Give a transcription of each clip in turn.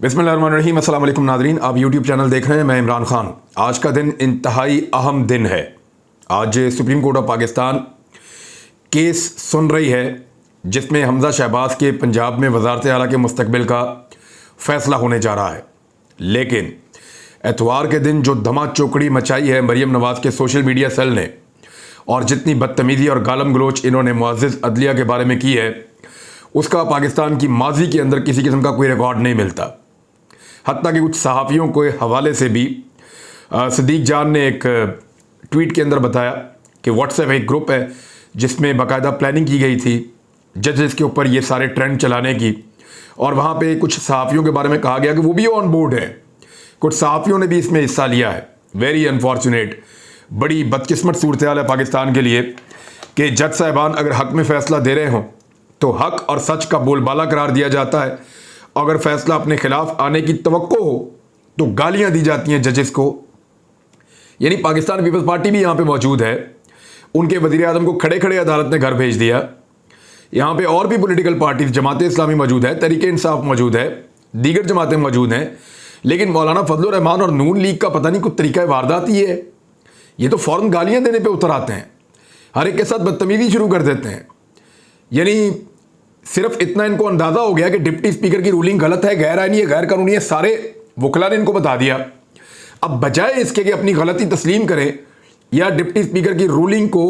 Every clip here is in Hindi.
बिस्मिल्लाहिर्रहमानिर्रहीम। अस्सलाम वालेकुम नादरीन, आप यूट्यूब चैनल देख रहे हैं। मैं इमरान खान। आज का दिन इंतहाई अहम दिन है। आज supreme court of Pakistan case सुन रही है जिसमें हमजा शहबाज के पंजाब में वज़ारत आला के मुस्तकबिल का फ़ैसला होने जा रहा है। लेकिन एतवार के दिन जो धमा चौकड़ी मचाई है मरीम नवाज़ के सोशल मीडिया सेल ने, और जितनी बदतमीज़ी और गालम गलोच इन्होंने मुअज़्ज़िज़ अदलिया के बारे में की है, उसका पाकिस्तान की माजी के अंदर किसी किस्म का कोई रिकॉर्ड नहीं मिलता। हत्ता कि कुछ सहाफ़ियों के हवाले से भी सदीक जान ने एक ट्वीट के अंदर बताया कि व्हाट्सएप एक ग्रुप है जिसमें बाकायदा प्लानिंग की गई थी जजेस के ऊपर ये सारे ट्रेंड चलाने की, और वहाँ पे कुछ सहाफ़ियों के बारे में कहा गया कि वो भी ऑन बोर्ड है। कुछ सहाफ़ियों ने भी इसमें हिस्सा लिया है। वेरी अनफॉर्चुनेट, बड़ी बदकिस्मत सूरत हाल है पाकिस्तान के लिए कि जज साहिबान अगर हक़ में फ़ैसला दे रहे हों तो हक़ और सच का बोलबाला करार दिया जाता है। अगर फैसला अपने खिलाफ आने की तवक्को हो तो गालियां दी जाती हैं जजेस को। यानी पाकिस्तान पीपल्स पार्टी भी यहाँ पे मौजूद है, उनके वज़ीर आज़म को खड़े खड़े अदालत ने घर भेज दिया। यहाँ पे और भी पॉलिटिकल पार्टीज, जमात इस्लामी मौजूद है, तहरीक इंसाफ मौजूद है, दीगर जमातें मौजूद हैं, लेकिन मौलाना फजलुर रहमान और नून लीग का पता नहीं कुछ तरीका वारदात ही है। ये तो फ़ौरन गालियाँ देने पर उतर आते हैं, हर एक के साथ बदतमीज़ी शुरू कर देते हैं। यानी सिर्फ इतना इनको अंदाज़ा हो गया कि डिप्टी स्पीकर की रूलिंग गलत है, गैर आईनी है, गैर कानूनी है, सारे वकला ने इनको बता दिया। अब बजाय इसके कि अपनी गलती तस्लीम करें या डिप्टी स्पीकर की रूलिंग को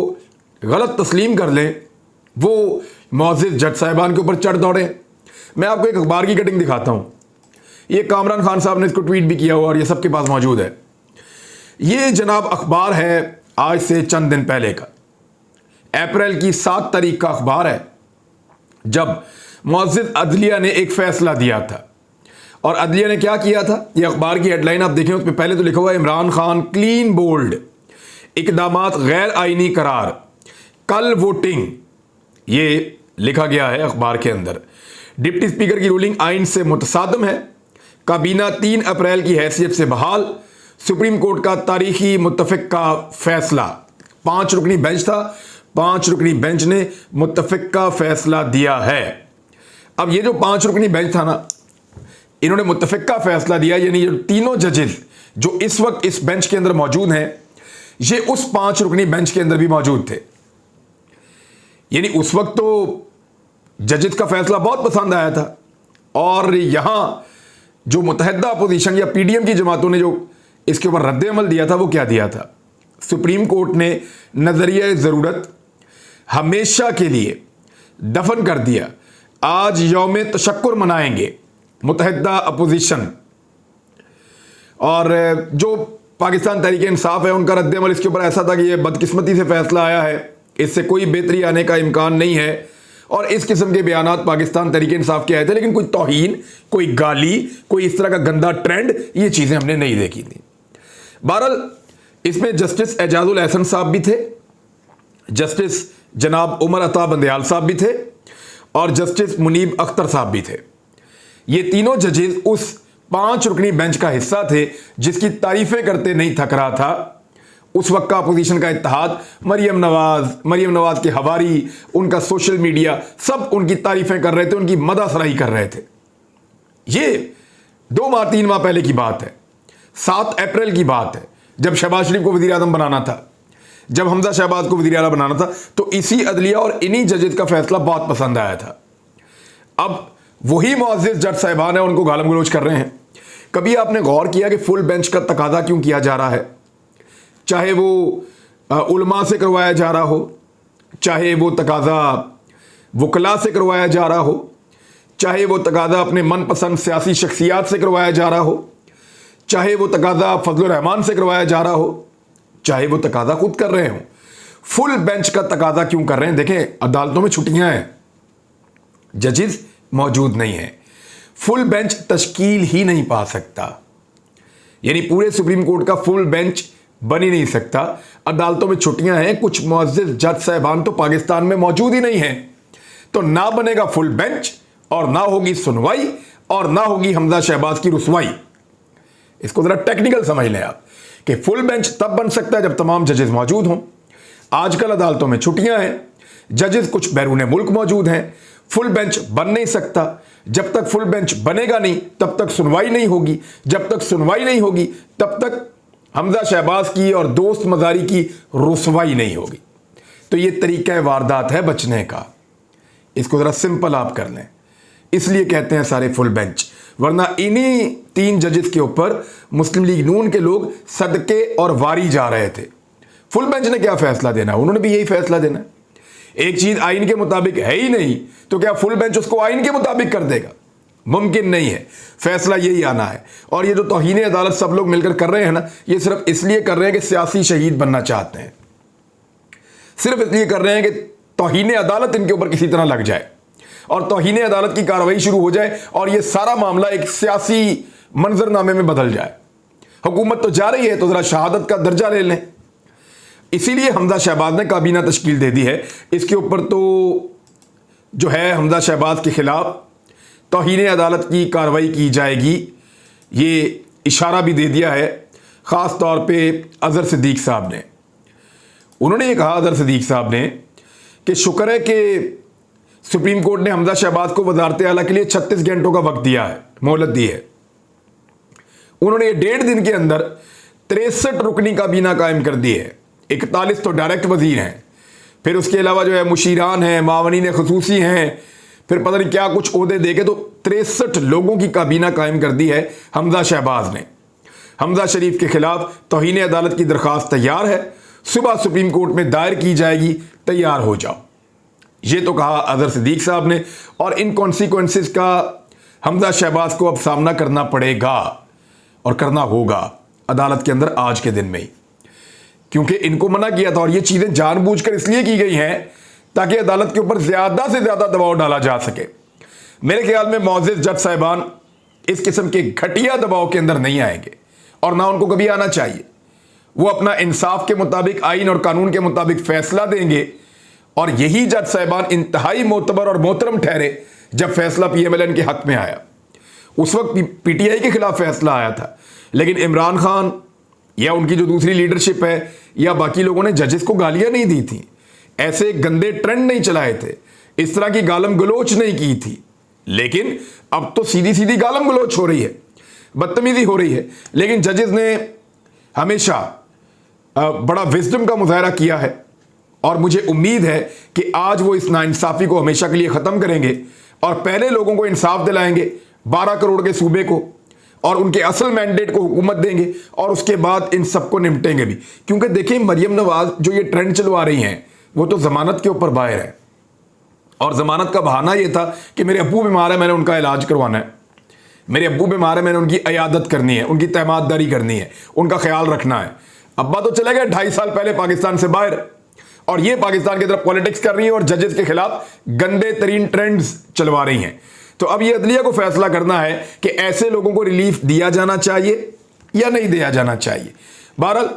गलत तस्लीम कर लें, वो मुअज़्ज़िज़ जज साहिबान के ऊपर चढ़ दौड़े। मैं आपको एक अखबार की कटिंग दिखाता हूँ। ये कामरान खान साहब ने इसको ट्वीट भी किया हुआ और ये सबके पास मौजूद है। ये जनाब अखबार है आज से चंद दिन पहले का, अप्रैल की 7 तारीख का अखबार है, जब मुअज़्ज़िज़ अदलिया ने एक फ़ैसला दिया था। और अदलिया ने क्या किया था, ये अखबार की हेडलाइन आप देखें, उसमें पहले तो लिखा हुआ है इमरान खान क्लीन बोल्ड, इक़दामात गैर आईनी करार, कल वोटिंग, ये लिखा गया है अखबार के अंदर। डिप्टी स्पीकर की रूलिंग आइन से मुतसादम है, काबीना 3 अप्रैल की हैसियत से बहाल, सुप्रीम कोर्ट का तारीखी मुत्तफ़िक का फ़ैसला। 5 रुकनी बेंच था, 5 रुकनी बेंच ने मुत्तफ़िक का फ़ैसला दिया है। अब ये जो 5 रुकनी बेंच था ना, इन्होंने मुत्तफ़िक का फ़ैसला दिया, यानी ये तीनों जजेस जो इस वक्त इस बेंच के अंदर मौजूद हैं, ये उस 5 रुकनी बेंच के अंदर भी मौजूद थे। यानी उस वक्त तो जजेस का फ़ैसला बहुत पसंद आया था, और यहाँ जो मुतहदा अपोजिशन या पीडीएम की जमातों ने जो इसके ऊपर रद्द अमल दिया था, वो क्या दिया था, सुप्रीम कोर्ट ने नज़रिया ज़रूरत हमेशा के लिए दफन कर दिया। आज यौम तशक्कुर मनाएंगे मुतहदा अपोजिशन, और जो पाकिस्तान तहरीक इंसाफ है उनका रद्द अमल इसके ऊपर ऐसा था कि ये बदकिस्मती से फैसला आया है, इससे कोई बेहतरी आने का इम्कान नहीं है, और इस किस्म के बयानात पाकिस्तान तहरीक इंसाफ के आए थे। लेकिन कोई तौहीन, कोई गाली, कोई इस तरह का गंदा ट्रेंड, ये चीज़ें हमने नहीं देखी थी। बहरहाल इसमें जस्टिस एजाजुल एहसन साहब भी थे, जस्टिस जनाब उमर अता बंदयाल साहब भी थे, और जस्टिस मुनीब अख्तर साहब भी थे। ये तीनों जजेस उस 5 रुकनी बेंच का हिस्सा थे जिसकी तारीफें करते नहीं थक रहा था उस वक्त का अपोजिशन का इत्तेहाद। मरीम नवाज के हवारी, उनका सोशल मीडिया, सब उनकी तारीफें कर रहे थे, उनकी मदासराही कर रहे थे। ये 2 माह 3 माह पहले की बात है, 7 अप्रैल की बात है, जब शहबाज शरीफ को वज़ीर आज़म बनाना था, जब हमजा शहबाज को वज़ीर आला बनाना था, तो इसी अदलिया और इन्हीं जजेस का फैसला बहुत पसंद आया था। अब वही मुअज़्ज़िज़ जज साहिबान है, उनको गालम गलोच कर रहे हैं। कभी आपने गौर किया कि फुल बेंच का तकाजा क्यों किया जा रहा है? चाहे वो उलमा से करवाया जा रहा हो, चाहे वो तकाजा वकला से करवाया जा रहा हो, चाहे वो तकाजा अपने मनपसंद सियासी शख्सियात से करवाया जा रहा हो, चाहे वो तकाजा फजलुर रहमान से करवाया जा रहा हो, चाहे वो तकाजा खुद कर रहे हो, फुल बेंच का तकाजा क्यों कर रहे हैं? देखें, अदालतों में छुट्टियां हैं, जजेस मौजूद नहीं है, फुल बेंच तश्कील ही नहीं पा सकता। यानी पूरे सुप्रीम कोर्ट का फुल बेंच बन ही नहीं सकता। अदालतों में छुट्टियां हैं, कुछ मुअज़्ज़िज़ जज साहिबान तो पाकिस्तान में मौजूद ही नहीं है, तो ना बनेगा फुल बेंच, और ना होगी सुनवाई, और ना होगी हमजा शहबाज की रुसवाई। इसको जरा टेक्निकल समझ लें आप कि फुल बेंच तब बन सकता है जब तमाम जजेस मौजूद हों। आजकल अदालतों में छुट्टियां हैं, जजेस कुछ बैरून मुल्क मौजूद हैं, फुल बेंच बन नहीं सकता। जब तक फुल बेंच बनेगा नहीं तब तक सुनवाई नहीं होगी, जब तक सुनवाई नहीं होगी तब तक हमजा शहबाज की और दोस्त मजारी की रुसवाई नहीं होगी। तो ये तरीका वारदात है बचने का, इसको ज़रा सिंपल आप कर लें। इसलिए कहते हैं सारे फुल बेंच, वरना इन्हीं 3 जजेस के ऊपर मुस्लिम लीग नून के लोग सदके और वारी जा रहे थे। फुल बेंच ने क्या फैसला देना, उन्होंने भी यही फैसला देना। एक चीज आइन के मुताबिक है ही नहीं तो क्या फुल बेंच उसको आइन के मुताबिक कर देगा? मुमकिन नहीं है, फैसला यही आना है। और ये जो तौहीन अदालत सब लोग मिलकर कर रहे हैं ना, ये सिर्फ इसलिए कर रहे हैं कि सियासी शहीद बनना चाहते हैं, सिर्फ इसलिए कर रहे हैं कि तौहीन अदालत इनके ऊपर किसी तरह लग जाए और तौहीन अदालत की कार्रवाई शुरू हो जाए और ये सारा मामला एक सियासी मंजरनामे में बदल जाए। हुकूमत तो जा रही है तो जरा शहादत का दर्जा ले लें। इसीलिए हमजा शहबाज ने काबीना तश्कील दे दी है। इसके ऊपर तो जो है हमजा शहबाज के खिलाफ तौहीन अदालत की कार्रवाई की जाएगी, ये इशारा भी दे दिया है। ख़ास तौर पे अज़हर सिद्दीक साहब ने, उन्होंने ये कहा अज़हर सिद्दीक साहब ने कि शुक्र है कि सुप्रीम कोर्ट ने हमजा शहबाज को वज़ारत आला के लिए 36 घंटों का वक्त दिया है, मोहलत दी है। उन्होंने ये 1.5 दिन के अंदर 63 रुकनी काबीना कायम कर दी है। 41 तो डायरेक्ट वजीर हैं, फिर उसके अलावा जो है मुशीरान हैं, मावनीन खुसूसी हैं, फिर पता नहीं क्या कुछ ओहदे देके तो 63 लोगों की काबीना कायम कर दी है हमजा शहबाज ने। हमजा शरीफ के खिलाफ तौहीन अदालत की दरख्वास्त तैयार है, सुबह सुप्रीम कोर्ट में दायर की जाएगी, तैयार हो जाओ। ये तो कहा अज़हर सिद्दीक साहब ने। और इन कॉन्सिक्वेंसेस का हमजा शहबाज को अब सामना करना पड़ेगा और करना होगा अदालत के अंदर आज के दिन में ही, क्योंकि इनको मना किया था और ये चीज़ें जानबूझकर इसलिए की गई हैं ताकि अदालत के ऊपर ज़्यादा से ज़्यादा दबाव डाला जा सके। मेरे ख्याल में मोअज़्ज़िज़ जज साहिबान इस किस्म के घटिया दबाव के अंदर नहीं आएंगे और ना उनको कभी आना चाहिए। वो अपना इंसाफ के मुताबिक, आइन और कानून के मुताबिक फैसला देंगे और यही जज साहिबान इंतहाई मोतबर और मोहतरम ठहरे जब फैसला PMLN के हक में आया। उस वक्त PTI के खिलाफ फैसला आया था, लेकिन इमरान खान या उनकी जो दूसरी लीडरशिप है या बाकी लोगों ने जजेस को गालियां नहीं दी थी, ऐसे गंदे ट्रेंड नहीं चलाए थे, इस तरह की गालम गलोच नहीं की थी। लेकिन अब तो सीधी सीधी गालम गलोच हो रही है, बदतमीजी हो रही है। लेकिन जजेस ने हमेशा बड़ा विजडम का मुजाहरा किया है और मुझे उम्मीद है कि आज वो इस नाइंसाफ़ी को हमेशा के लिए ख़त्म करेंगे और पहले लोगों को इंसाफ दिलाएंगे, 12 करोड़ के सूबे को, और उनके असल मैंडेट को हुकूमत देंगे और उसके बाद इन सबको निपटेंगे भी। क्योंकि देखिए, मरियम नवाज जो ये ट्रेंड चलवा रही हैं वो तो ज़मानत के ऊपर बाहर है और ज़मानत का बहाना ये था कि मेरे अब्बू बीमार है, मैंने उनका इलाज करवाना है, मेरे अब्बू बीमार है, मैंने उनकी अयादत करनी है, उनकी तहमाददारी करनी है, उनका ख्याल रखना है। अब्बा तो चले गए 2.5 साल पहले पाकिस्तान से बाहर और ये पाकिस्तान की तरफ पॉलिटिक्स कर रही है और जजेस के खिलाफ गंदे तरीन ट्रेंड्स चलवा रही हैं। तो अब ये अदलिया को फैसला करना है कि ऐसे लोगों को रिलीफ दिया जाना चाहिए या नहीं दिया जाना चाहिए। बहरहाल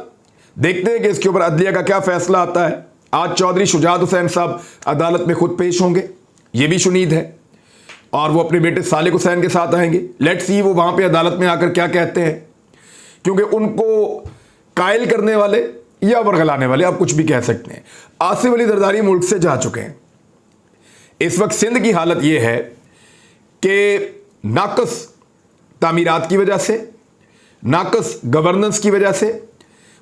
देखते हैं कि इसके ऊपर अदलिया का क्या फैसला आता है। आज चौधरी शुजात हुसैन साहब अदालत में खुद पेश होंगे, ये भी शुनीद है, और वो अपने बेटे सालिक हुसैन के साथ आएंगे। लेट्स सी वो वहां पे अदालत में आकर क्या कहते हैं, क्योंकि उनको कायल करने वाले या वरगलाने वाले, आप कुछ भी कह सकते हैं, आसिफ अली जरदारी मुल्क से जा चुके हैं। इस वक्त सिंध की हालत यह है कि नाकस तामीरात की वजह से, नाकस गवर्नेंस की वजह से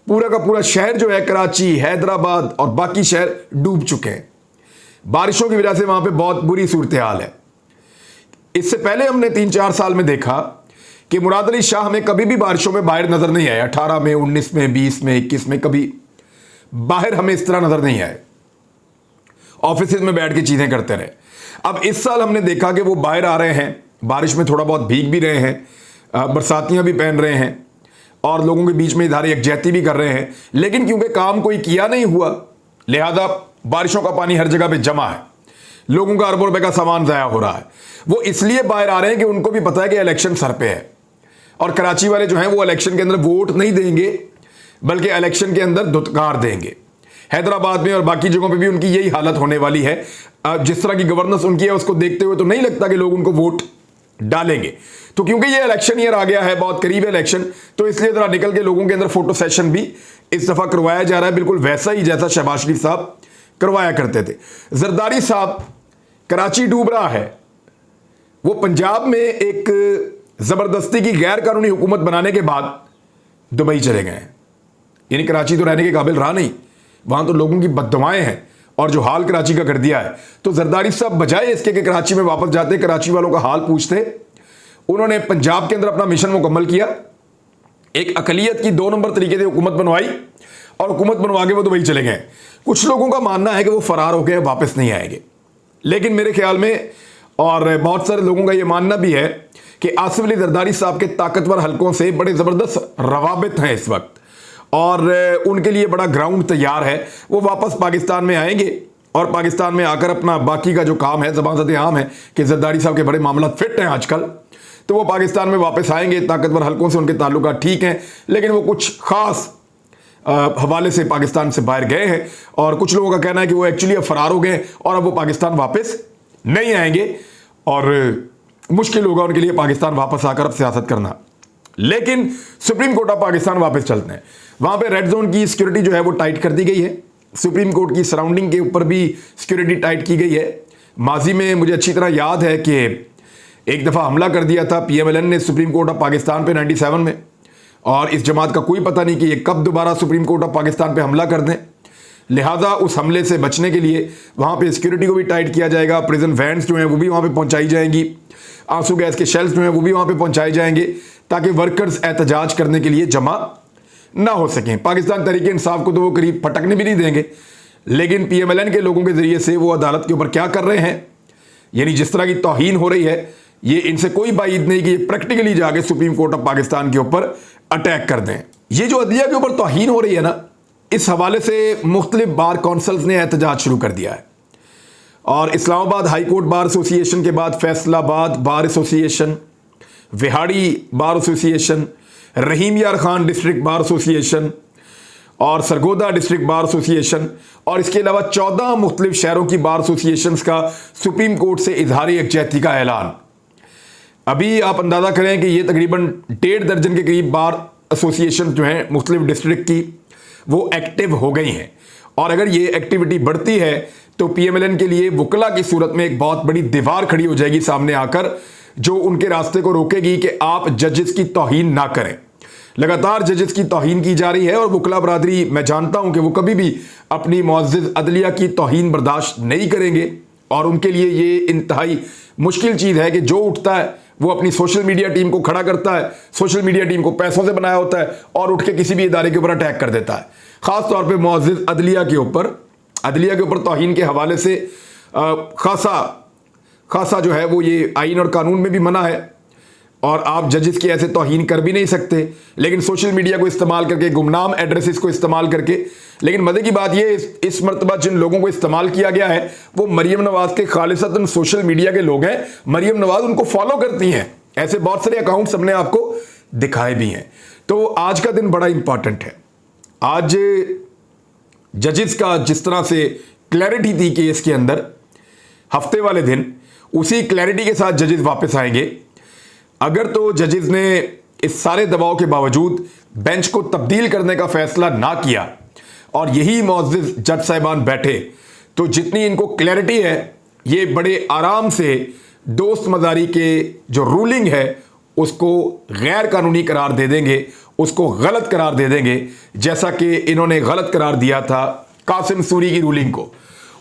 पूरा का पूरा शहर जो है, कराची, हैदराबाद और बाकी शहर डूब चुके हैं। बारिशों की वजह से वहां पे बहुत बुरी सूरत हाल है। इससे पहले हमने 3-4 साल में देखा कि मुराद अली शाह हमें कभी भी बारिशों में बाहर नजर नहीं आया। 18 में, 19 में, 20 में, 21 में कभी बाहर हमें इस तरह नजर नहीं आए, ऑफिस में बैठ के चीजें करते रहे। अब इस साल हमने देखा कि वो बाहर आ रहे हैं, बारिश में थोड़ा बहुत भीग भी रहे हैं, बरसातियां भी पहन रहे हैं और लोगों के बीच में इधारे यकजहती भी कर रहे हैं। लेकिन क्योंकि काम कोई किया नहीं हुआ, लिहाजा बारिशों का पानी हर जगह पे जमा है, लोगों का अरबों रुपए का सामान ज़ाया हो रहा है। वो इसलिए बाहर आ रहे हैं कि उनको भी पता है कि इलेक्शन सर पे है और कराची वाले जो हैं वो इलेक्शन के अंदर वोट नहीं देंगे बल्कि इलेक्शन के अंदर धुतकार देंगे। हैदराबाद में और बाकी जगहों पे भी उनकी यही हालत होने वाली है। जिस तरह की गवर्नेंस उनकी है उसको देखते हुए तो नहीं लगता कि लोग उनको वोट डालेंगे। तो क्योंकि ये इलेक्शन ईयर आ गया है, बहुत करीब है इलेक्शन, तो इसलिए जरा निकल के लोगों के अंदर फोटो सेशन भी इस दफा करवाया जा रहा है, बिल्कुल वैसा ही जैसा शहबाज शरीफ साहब करवाया करते थे। जरदारी साहब, कराची डूब रहा है, वो पंजाब में एक ज़बरदस्ती की गैर कानूनी हुकूमत बनाने के बाद दुबई चले गए हैं। यानी कराची तो रहने के काबिल रहा नहीं, वहाँ तो लोगों की बददुआएं हैं और जो हाल कराची का कर दिया है। तो जरदारी साहब बजाय इसके कि कराची में वापस जाते, कराची वालों का हाल पूछते, उन्होंने पंजाब के अंदर अपना मिशन मुकम्मल किया, एक अकलियत की 2 नंबर तरीके से हुकूमत बनवाई और हुकूमत बनवा के वो दुबई चले गए। कुछ लोगों का मानना है कि वो फरार हो गए, वापस नहीं आएंगे, लेकिन मेरे ख्याल में और बहुत सारे लोगों का ये मानना भी है कि आसिफ अली जरदारी साहब के ताकतवर हलकों से बड़े ज़बरदस्त रवाबित हैं इस वक्त और उनके लिए बड़ा ग्राउंड तैयार है। वो वापस पाकिस्तान में आएंगे और पाकिस्तान में आकर अपना बाकी का जो काम है, ज़बान आम है कि जरदारी साहब के बड़े मामला फिट हैं आजकल, तो वो पाकिस्तान में वापस आएंगे। ताकतवर हलकों से उनके ताल्लुकात ठीक हैं, लेकिन वो कुछ ख़ास हवाले से पाकिस्तान से बाहर गए हैं और कुछ लोगों का कहना है कि वो एक्चुअली अब फरार हो गए और अब वो पाकिस्तान वापस नहीं आएंगे और मुश्किल होगा उनके लिए पाकिस्तान वापस आकर अब सियासत करना। लेकिन सुप्रीम कोर्ट ऑफ पाकिस्तान वापस चलते हैं। वहां पे रेड जोन की सिक्योरिटी जो है वो टाइट कर दी गई है। सुप्रीम कोर्ट की सराउंडिंग के ऊपर भी सिक्योरिटी टाइट की गई है। माजी में मुझे अच्छी तरह याद है कि एक दफ़ा हमला कर दिया था PMLN ने सुप्रीम कोर्ट ऑफ पाकिस्तान पे 97 में, और इस जमात का कोई पता नहीं कि ये कब दोबारा सुप्रीम कोर्ट ऑफ पाकिस्तान पे हमला कर दें। लिहाजा उस हमले से बचने के लिए वहाँ पे सिक्योरिटी को भी टाइट किया जाएगा। प्रिजन वैन्स जो हैं वो भी वहाँ पे पहुँचाई जाएंगी, आंसू गैस के शेल्स जो हैं वो भी वहाँ पे पहुँचाए जाएंगे ताकि वर्कर्स एहतजाज करने के लिए जमा ना हो सकें। पाकिस्तान तहरीक इंसाफ को तो वो करीब पटकने भी नहीं देंगे, लेकिन PMLN के लोगों के ज़रिए से वो अदालत के ऊपर क्या कर रहे हैं, यानी जिस तरह की तौहीन हो रही है, ये इनसे कोई बाइद नहीं कि ये प्रैक्टिकली जाके सुप्रीम कोर्ट ऑफ पाकिस्तान के ऊपर अटैक कर दें। ये जो अदलिया के ऊपर तौहीन हो रही है ना, इस हवाले से मुख्तलिफ बार काउंसिल्स ने एहतजाज शुरू कर दिया है और Islamabad high court bar association के बाद Faisalabad bar association, Vehari bar association, Rahim Yar Khan district bar association और सरगोदा डिस्ट्रिक्ट बार एसोसिएशन और इसके अलावा 14 मुख्तलिफ शहरों की बार एसोसिएशंस का सुप्रीम कोर्ट से इजहार यकजहती का ऐलान। अभी आप अंदाज़ा करें कि ये तकरीबन 1.5 दर्जन के करीब बार एसोसिएशन जो हैं मुख्तलिफ डिस्ट्रिक्ट की, वो एक्टिव हो गई हैं और अगर ये एक्टिविटी बढ़ती है तो PMLN के लिए वकला की सूरत में एक बहुत बड़ी दीवार खड़ी हो जाएगी सामने आकर, जो उनके रास्ते को रोकेगी कि आप जजेस की तौहीन ना करें। लगातार जजेस की तौहीन की जा रही है और वकला बरादरी, मैं जानता हूं कि वो कभी भी अपनी मुअज़्ज़ज़ अदलिया की तौहीन बर्दाश्त नहीं करेंगे और उनके लिए ये इंतहाई मुश्किल चीज़ है कि जो उठता है वो अपनी सोशल मीडिया टीम को खड़ा करता है, सोशल मीडिया टीम को पैसों से बनाया होता है और उठ के किसी भी इदारे के ऊपर अटैक कर देता है। ख़ास तौर पे मुअज़्ज़ज़ अदलिया के ऊपर तौहीन के हवाले से खासा जो है वो ये आइन और कानून में भी मना है और आप जजेस की ऐसे तौहीन कर भी नहीं सकते, लेकिन सोशल मीडिया को इस्तेमाल करके, गुमनाम एड्रेसेस को इस्तेमाल करके। लेकिन मज़े की बात ये, इस मरतबा जिन लोगों को इस्तेमाल किया गया है वो मरीम नवाज़ के खालिसतन सोशल मीडिया के लोग हैं। मरीम नवाज़ उनको फॉलो करती हैं, ऐसे बहुत सारे अकाउंट्स हमने आपको दिखाए भी हैं। तो आज का दिन बड़ा इंपॉर्टेंट है। आज जजेस का जिस तरह से क्लैरिटी थी केस के अंदर हफ्ते वाले दिन, उसी क्लैरिटी के साथ जजेस वापस आएंगे। अगर तो जजेस ने इस सारे दबाव के बावजूद बेंच को तब्दील करने का फैसला ना किया और यही मुअज़्ज़ज़ जज साहिबान बैठे, तो जितनी इनको क्लैरिटी है ये बड़े आराम से दोस्त मजारी के जो रूलिंग है उसको गैर कानूनी करार दे देंगे, उसको गलत करार दे देंगे, जैसा कि इन्होंने गलत करार दिया था कासिम सूरी की रूलिंग को।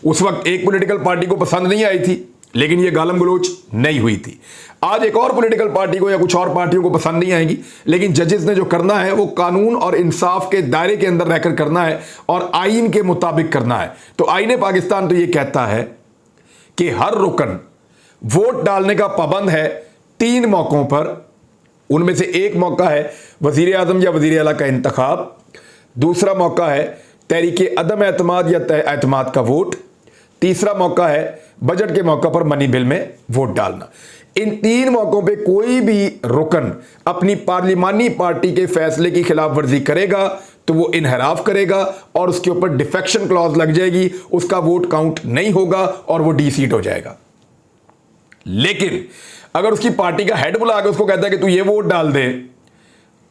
उस वक्त एक पॉलिटिकल पार्टी को पसंद नहीं आई थी, लेकिन ये गालम गलोच नहीं हुई थी। आज एक और पॉलिटिकल पार्टी को या कुछ और पार्टियों को पसंद नहीं आएगी, लेकिन जजेस ने जो करना है वो कानून और इंसाफ के दायरे के अंदर रहकर करना है और आइन के मुताबिक करना है। तो आईने पाकिस्तान तो ये कहता है कि हर रुकन वोट डालने का पाबंद है 3 मौकों पर। उनमें से एक मौका है वजीर आजम या वजीर आला का इंतखाब, दूसरा मौका है तहरीक अदम एतमाद या एतमाद का वोट, तीसरा मौका है बजट के मौका पर मनी बिल में वोट डालना। इन 3 मौकों पे कोई भी रुकन अपनी पार्लिमानी पार्टी के फैसले की खिलाफ वर्जी करेगा तो वो इनहराफ करेगा और उसके ऊपर डिफेक्शन क्लॉज लग जाएगी, उसका वोट काउंट नहीं होगा और वो डी-सीट हो जाएगा। लेकिन अगर उसकी पार्टी का हेड बुला के उसको कहता है कि तू ये वोट डाल दे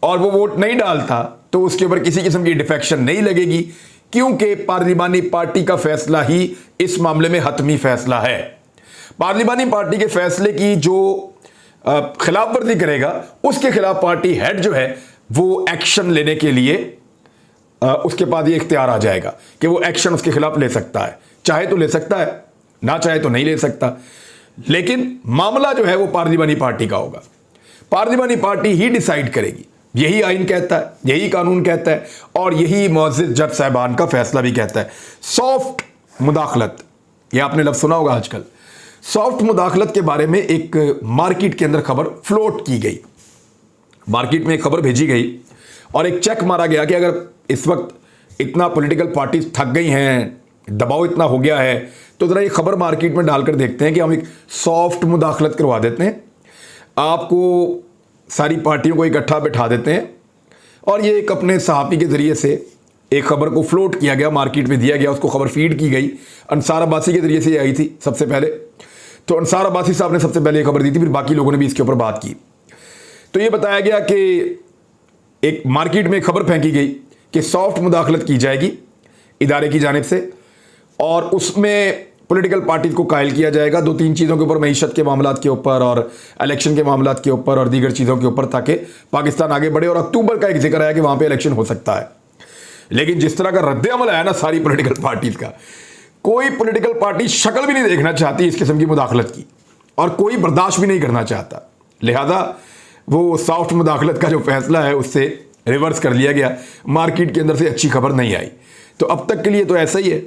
और वो वोट नहीं डालता, तो उसके ऊपर किसी किस्म की डिफेक्शन नहीं लगेगी, क्योंकि पार्लिमानी पार्टी का फैसला ही इस मामले में हतमी फैसला है। पार्लिमानी पार्टी के फैसले की जो खिलाफ वर्जी करेगा उसके खिलाफ पार्टी हेड जो है वो एक्शन लेने के लिए उसके पास ये इख्तियार आ जाएगा कि वो एक्शन उसके खिलाफ ले सकता है। चाहे तो ले सकता है, ना चाहे तो नहीं ले सकता, लेकिन मामला जो है वो पार्लिमानी पार्टी का होगा। पार्लिमानी पार्टी ही डिसाइड करेगी, यही आइन कहता है, यही कानून कहता है और यही मुअज़्ज़िज़ जज साहबान का फैसला भी कहता है। सॉफ्ट मुदाखलत, ये आपने लफ्ज़ सुना होगा आजकल। सॉफ्ट मुदाखलत के बारे में एक मार्केट के अंदर खबर फ्लोट की गई, मार्केट में एक खबर भेजी गई और एक चेक मारा गया कि अगर इस वक्त इतना पॉलिटिकल पार्टीज थक गई हैं, दबाव इतना हो गया है, तो ज़रा ये खबर मार्केट में डालकर देखते हैं कि हम एक सॉफ्ट मुदाखलत करवा देते हैं, आपको सारी पार्टियों को इकट्ठा बैठा देते हैं और ये एक अपने सहाफ़ी के ज़रिए से एक खबर को फ्लोट किया गया, मार्केट में दिया गया, उसको खबर फीड की गई। अंसार अब्बासी के ज़रिए से ये आई थी सबसे पहले, तो अंसार अब्बासी साहब ने सबसे पहले ये खबर दी थी, फिर बाकी लोगों ने भी इसके ऊपर बात की। तो ये बताया गया कि एक मार्केट में खबर फेंकी गई कि सॉफ्ट मुदाखलत की जाएगी इदारे की जानिब से और उसमें पॉलिटिकल पार्टीज को कायल किया जाएगा 2-3 चीज़ों के ऊपर, मईशत के मामलात के ऊपर और इलेक्शन के मामलात के ऊपर और दीगर चीज़ों के ऊपर, ताकि पाकिस्तान आगे बढ़े। और अक्टूबर का एक जिक्र आया कि वहाँ पे इलेक्शन हो सकता है। लेकिन जिस तरह का रद्द अमल आया ना सारी पॉलिटिकल पार्टीज का, कोई पॉलिटिकल पार्टी शक्ल भी नहीं देखना चाहती इस किस्म की मुदाखलत की और कोई बर्दाश्त भी नहीं करना चाहता। लिहाजा वो सॉफ्ट मुदाखलत का जो फैसला है उससे रिवर्स कर लिया गया, मार्केट के अंदर से अच्छी खबर नहीं आई। तो अब तक के लिए तो ऐसा ही है,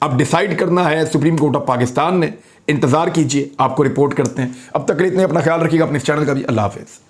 अब डिसाइड करना है सुप्रीम कोर्ट ऑफ पाकिस्तान ने। इंतज़ार कीजिए, आपको रिपोर्ट करते हैं। अब तक के लिए इतने, अपना ख्याल रखिएगा, अपने इस चैनल का भी। अल्लाह हाफ़िज़।